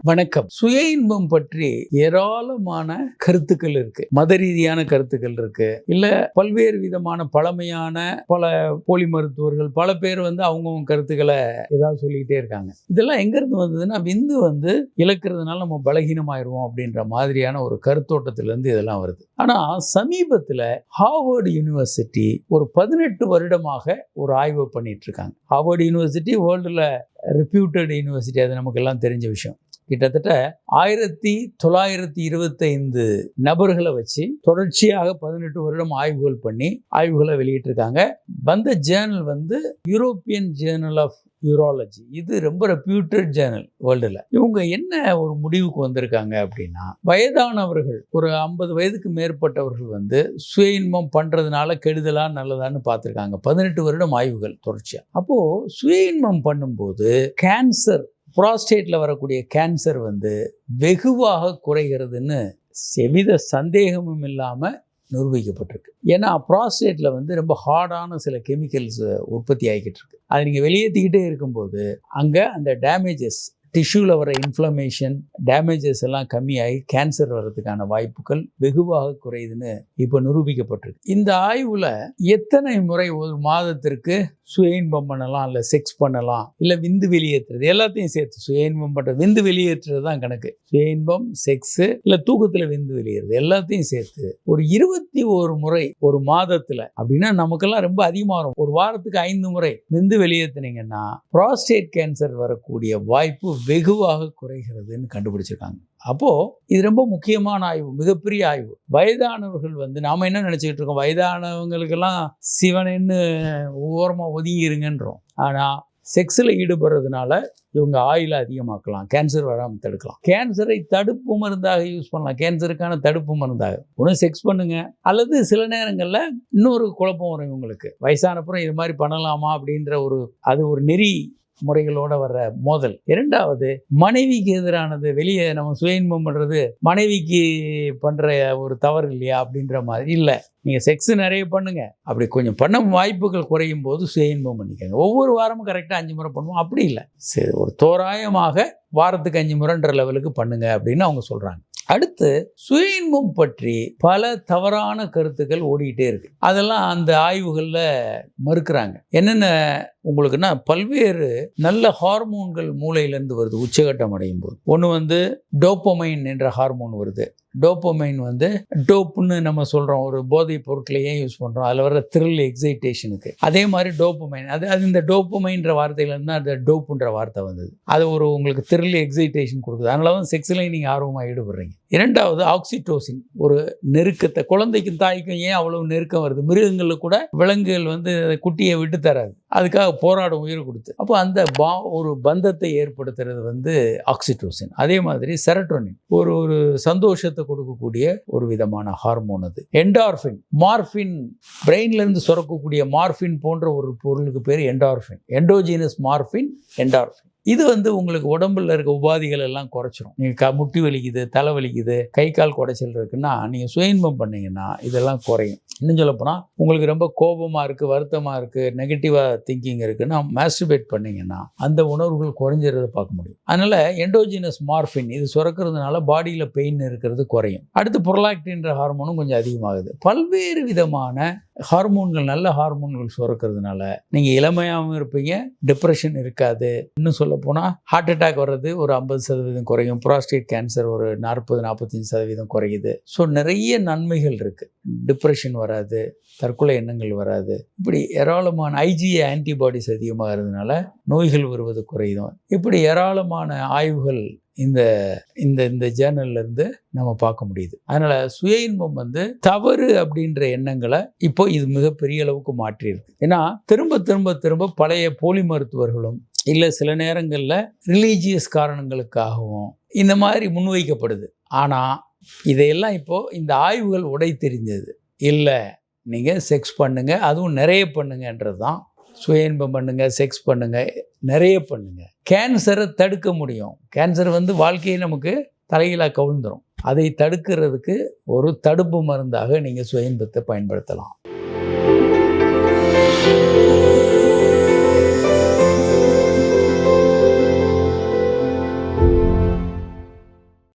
வணக்கம். சுய இன்பம் பற்றி ஏராளமான கருத்துக்கள் இருக்கு. மத ரீதியான கருத்துக்கள் இருக்கு. இல்ல பல்வேறு விதமான பழமையான பல போலி மருத்துவர்கள் பல பேர் அவங்கவுங்க கருத்துக்களை ஏதாவது சொல்லிக்கிட்டே இருக்காங்க. இதெல்லாம் எங்க இருந்து வந்ததுன்னா, விந்து இழக்கிறதுனால நம்ம பலகீனமாயிருவோம் அப்படின்ற மாதிரியான ஒரு கருத்தோட்டத்திலிருந்து இதெல்லாம் வருது. ஆனா சமீபத்துல ஹார்வர்டு யூனிவர்சிட்டி ஒரு 18 வருடமாக ஒரு ஆய்வு பண்ணிட்டு இருக்காங்க. ஹார்வர்டு யூனிவர்சிட்டி வேர்ல்டுல ரெப்யூட்டட் யூனிவர்சிட்டி, அது நமக்கு எல்லாம் தெரிஞ்ச விஷயம். கிட்டத்தட்ட 1925 நபர்களை வச்சு தொடர்ச்சியாக 18 வருடம் ஆய்வுகள் பண்ணி ஆய்வுகளை வெளியிட்டிருக்காங்க. வந்த journal European journal of urology. இது ரொம்ப ரெப்யூட்டட் ஜேர்னல் வேர்ல்டுல. இவங்க என்ன ஒரு முடிவுக்கு வந்திருக்காங்க அப்படின்னா, வயதானவர்கள் ஒரு 50 வயதுக்கு மேற்பட்டவர்கள் சுய இன்பம் பண்றதுனால கெடுதலா நல்லதான்னு பார்த்துருக்காங்க. 18 வருடம் ஆய்வுகள் தொடர்ச்சியா. அப்போ சுய இன்பம் பண்ணும்போது கேன்சர், புராஸ்டேட்ல வரக்கூடிய கேன்சர் வெகுவாக குறைகிறதுன்னு எவ்வித சந்தேகமும் இல்லாம நிரூபிக்கப்பட்டிருக்கு. ஏன்னா புராஸ்டேட்ல ரொம்ப ஹார்டான சில கெமிக்கல்ஸ் உற்பத்தி ஆகிக்கிட்டு இருக்கு. அதை நீங்க வெளியேற்றிக்கிட்டே இருக்கும்போது அங்க அந்த டேமேஜஸ், டிஷ்யூல வர இன்ஃப்ளமேஷன் டேமேஜஸ் எல்லாம் கம்மியாகி கேன்சர் வர்றதுக்கான வாய்ப்புகள் வெகுவாக குறையுதுன்னு இப்போ நிரூபிக்கப்பட்டிருக்கு. இந்த ஆய்வுல எத்தனை முறை ஒரு மாதத்திற்கு சுய இன்பம் பண்ணலாம், இல்லை செக்ஸ் பண்ணலாம், இல்லை விந்து வெளியேற்றுறது எல்லாத்தையும் சேர்த்து சுய இன்பம் பண்ணுறது, விந்து வெளியேற்றுறது தான் கணக்கு. சுய இன்பம், செக்ஸு, இல்லை தூக்கத்தில் விந்து வெளியேறது எல்லாத்தையும் சேர்த்து ஒரு 21 முறை ஒரு மாதத்தில் அப்படின்னா நமக்கெல்லாம் ரொம்ப அதிகமாக வரும். ஒரு வாரத்துக்கு 5 முறை விந்து வெளியேற்றினீங்கன்னா புராஸ்டேட் கேன்சர் வரக்கூடிய வாய்ப்பு வெகுவாக குறைகிறதுன்னு கண்டுபிடிச்சிருக்காங்க. அப்போ இது ரொம்ப முக்கியமான ஆய்வு, மிகப்பெரிய ஆய்வு. வயதானவர்கள் நாம என்ன நினைச்சுக்கிட்டு இருக்கோம், வயதானவங்களுக்கெல்லாம் சிவனன்னு ஓரமா ஒதுங்கிருங்கன்றோம். ஆனா செக்ஸில் ஈடுபடுறதுனால இவங்க ஆயுளை அதிகமாக்கலாம், கேன்சர் வராமல் தடுக்கலாம். கேன்சரை தடுப்பு மருந்தாக யூஸ் பண்ணலாம். கேன்சருக்கான தடுப்பு மருந்தாக ஒன்று செக்ஸ் பண்ணுங்க, அல்லது சில நேரங்களில் இன்னொரு குழப்பம் வரும் இவங்களுக்கு. வயசானப்புறம் இது மாதிரி பண்ணலாமா அப்படின்ற ஒரு நெறி முறைகளோட வர்ற மோதல். இரண்டாவது, மனைவிக்கு எதிரானது. வெளியே நம்ம சுய இன்பம் பண்றது மனைவிக்கு பண்ற ஒரு தவறு இல்லையா அப்படின்ற மாதிரி இல்லை. நீங்க செக்ஸ் நிறைய பண்ணுங்க, அப்படி கொஞ்சம் பண்ண வாய்ப்புகள் குறையும் போது சுய இன்பம் பண்ணிக்கோங்க. ஒவ்வொரு வாரமும் கரெக்டாக 5 முறை பண்ணுவோம் அப்படி இல்லை, சரி ஒரு தோராயமாக வாரத்துக்கு 5 முறைன்ற லெவலுக்கு பண்ணுங்க அப்படின்னு அவங்க சொல்றாங்க. அடுத்து, சுய இன்பம் பற்றி பல தவறான கருத்துக்கள் ஓடிக்கிட்டே இருக்கு. அதெல்லாம் அந்த ஆய்வுகளில் மறுக்கிறாங்க. என்னென்ன உங்களுக்குன்னா, பல்வேறு நல்ல ஹார்மோன்கள் மூளையிலேருந்து வருது உச்சகட்டம் அடையும் போது. ஒன்று டோப்பமைன் என்ற ஹார்மோன் வருது. டோப்பமைன் டோப்புன்னு நம்ம சொல்கிறோம், ஒரு போதை பொருட்களையே யூஸ் பண்ணுறோம், அதில் வர த்ரில் எக்ஸைட்டேஷனுக்கு. அதே மாதிரி டோப்பமைன், அது இந்த டோப்பமைன்ற வார்த்தையிலேருந்து தான் அந்த டோப்புன்ற வார்த்தை வந்தது. அது உங்களுக்கு த்ரில் எக்ஸைட்டேஷன் கொடுக்குது. அதனால தான் செக்ஸ்லையும் நீங்கள் ஆர்வமாக ஈடுபடுறீங்க. இரண்டாவது, ஆக்சிடோசின், ஒரு நெருக்கத்தை. குழந்தைக்கும் தாய்க்கும் ஏன் அவ்வளவு நெருக்கம் வருது? மிருகங்களில் கூட விலங்குகள் குட்டியை விட்டு தராது, அதுக்காக போராடும் உயிர் கொடுத்து. அப்போ அந்த ஒரு பந்தத்தை ஏற்படுத்துறது ஆக்சிடோசின். அதே மாதிரி செரட்டோனின், ஒரு சந்தோஷத்தை கொடுக்கக்கூடிய ஒரு விதமான ஹார்மோன். அது என்டார்பின், மார்பின், பிரெயின்ல இருந்து சுரக்கக்கூடிய மார்பின் போன்ற ஒரு பொருளுக்கு பேர் என்டார்பின். எண்டோஜீனஸ் மார்பின், என்டார்பின். இது உங்களுக்கு உடம்புல இருக்க உபாதிகள் எல்லாம் குறைச்சிரும். நீங்க முட்டி வலிக்குது, தலை வலிக்குது, கை கால் குடைச்சல் இருக்குன்னா நீங்க சுய இன்பம் பண்ணீங்கன்னா இதெல்லாம் குறையும். இன்னும் சொல்ல போனா, உங்களுக்கு ரொம்ப கோபமா இருக்கு, வருத்தமா இருக்கு, நெகட்டிவா திங்கிங் இருக்குன்னா மாஸ்டர்பேட் பண்ணீங்கன்னா அந்த உணர்வுகள் குறைஞ்சிறத பார்க்க முடியும். அதனால எண்டோஜினஸ் மார்பின் இது சுரக்கிறதுனால பாடியில பெயின் இருக்கிறது குறையும். அடுத்து புரலாக்டின்ற ஹார்மோனும் கொஞ்சம் அதிகமாகுது. பல்வேறு விதமான ஹார்மோன்கள், நல்ல ஹார்மோன்கள் சுரக்கிறதுனால நீங்க இளமையாகவும் இருப்பீங்க, டிப்ரெஷன் இருக்காது. இன்னும் சொல்ல போனால் ஹார்ட் அட்டாக் வர்றது ஒரு 50% குறையும், புராஸ்டேட் கேன்சர் ஒரு 40-45% குறையுது. ஸோ நிறைய நன்மைகள் இருக்குது. டிப்ரெஷன் வராது, தற்கொலை எண்ணங்கள் வராது. இப்படி ஏராளமான IgA ஆன்டிபாடிஸ் அதிகமாகிறதுனால நோய்கள் வருவது குறையும். இப்படி ஏராளமான ஆய்வுகள் இந்த இந்த ஜேர்னல்ல இருந்து நம்ம பார்க்க முடியுது. அதனால சுய இன்பம் தவறு அப்படின்ற எண்ணங்களை இப்போ இது மிகப்பெரிய அளவுக்கு மாற்றி இருக்கு. ஏன்னா திரும்ப திரும்ப திரும்ப பழைய போலி மருத்துவர்களும் இல்லை சில நேரங்களில் ரிலீஜியஸ் காரணங்களுக்காகவும் இந்த மாதிரி முன்வைக்கப்படுது. ஆனால் இதையெல்லாம் இப்போ இந்த ஆய்வுகள் உடை தெரிஞ்சது. இல்லை, நீங்கள் செக்ஸ் பண்ணுங்க, அதுவும் நிறைய பண்ணுங்கன்றது தான். சுய இன்பம் பண்ணுங்க, செக்ஸ் பண்ணுங்க, நிறைய பண்ணுங்க. கேன்சரை தடுக்க முடியும். கேன்சர் வாழ்க்கையை நமக்கு தலைகீழாக கவிழ்ந்துடும். அதை தடுக்கிறதுக்கு ஒரு தடுப்பு மருந்தாக நீங்கள் சுய இன்பத்தை பயன்படுத்தலாம்.